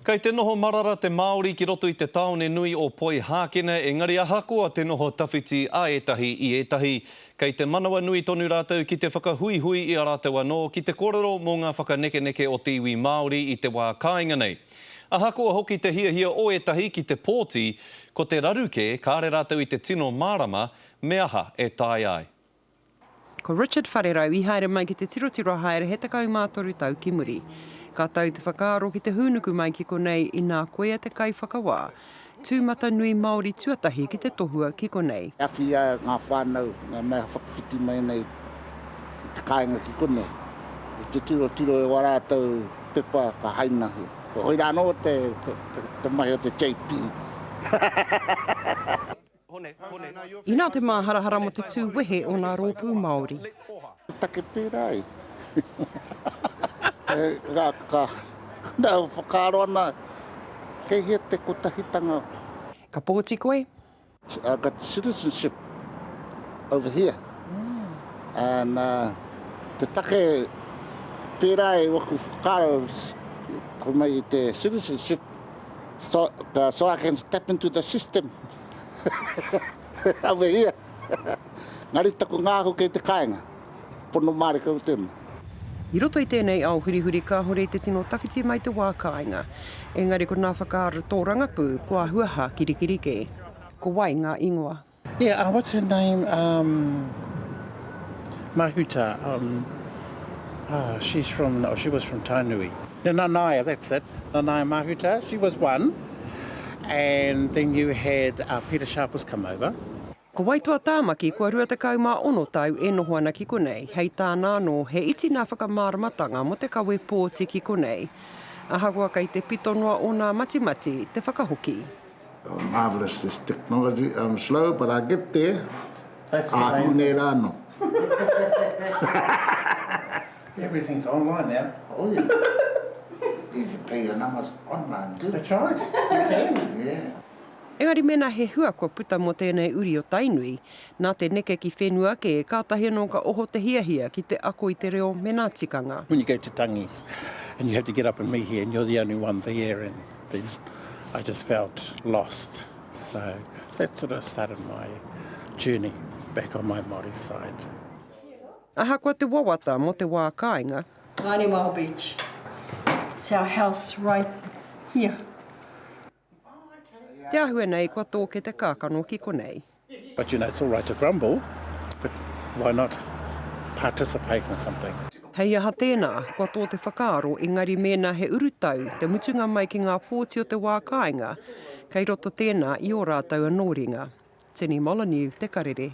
Kei te noho marara te Māori ki roto I te taone nui o Poi Hākena, engari ahakoa te noho tawhiti a etahi I etahi. Kei te manawa nui tonu rātou ki te whakahuihui I a rātou anō, ki te kōrero mō ngā whakaneke o te iwi Māori I te wā kāinga nei. Ahakoa hoki te hiahia o etahi ki te pōti, ko te raruke kāre rātou I te tino mārama, me aha e tai ai. Ko Richard Wharerau I haere mai ki te tirotiro haere he takau mātoru tau ki muri. Ka tau te whakaaro ki te hunuku mai ki konei I nā koea te kai whakawā. Tūmata nui Māori tuatahi ki te tohua ki konei. Awhia ngā whānau, ngā mea whakawhiti mai nei te kāinga ki konei. I te tiro e warātau pepa ka hainahi. Hoi rāno te mai o te JP. Ina te māharahara mo te tūwehe o nā rōpū Māori. Take pērai. Nau whakaaro ana, kei hea te kotahitanga. Ka pōti koe? I got citizenship over here. And te take pērai waku whakaaro ko mai te citizenship so I can step into the system. Over here. Ngari taku ngāhu kei te kāinga. Pono māre kau tēnā. I roto I tēnei au hurihuri ka hore I te tino tawhiti mai te wā kāinga. Engari ko nā whakaaro tō rangapū, kua huaha kirikirike. Ko wai ngā ingoa. Yeah, what's her name? Mahuta. She was from Tainui. No, Nanaia, that's it. Nanaia Mahuta, she was one. And then you had Peter Sharples come over. Ko waitoa tāmaki, kua rua te kau mā ono tau e noho ana ki konei. Hei tāna no, he iti nā whakamāramatanga mo te kawe pōti ki konei. Ahakoa kei te pitonoa o nā matimati, te whakahoki. Oh, marvellous, this technology. I'm slow, but I get there. Ahune rāno. Everything's online now. Oh, yeah. You can pay your numbers online, too. That's right, you can. Yeah. Engari mena he hua kua puta mo tēnei uri o Tainui, nā te neke ki whenua ke e kātahi anō ka oho te hiahia ki te ako I te reo me nā tikanga. When you go to Tangis and you have to get up and meet here and you're the only one there, and then I just felt lost. So that sort of started my journey back on my Māori side. Ahakoa te wawata mo te wā kāinga. Ngāni Maho Beach. It's our house right here. Te ahua nei kua tōke te kākano ki konei. But you know, it's all right to grumble, but why not participate in something? Hei aha tēnā, kua tō te whakaaro engari mena he urutau te mutunga mai ki ngā pōti o te wā kāinga, kei roto tēnā I o rātau anōringa. Tini Molyneux, te karere.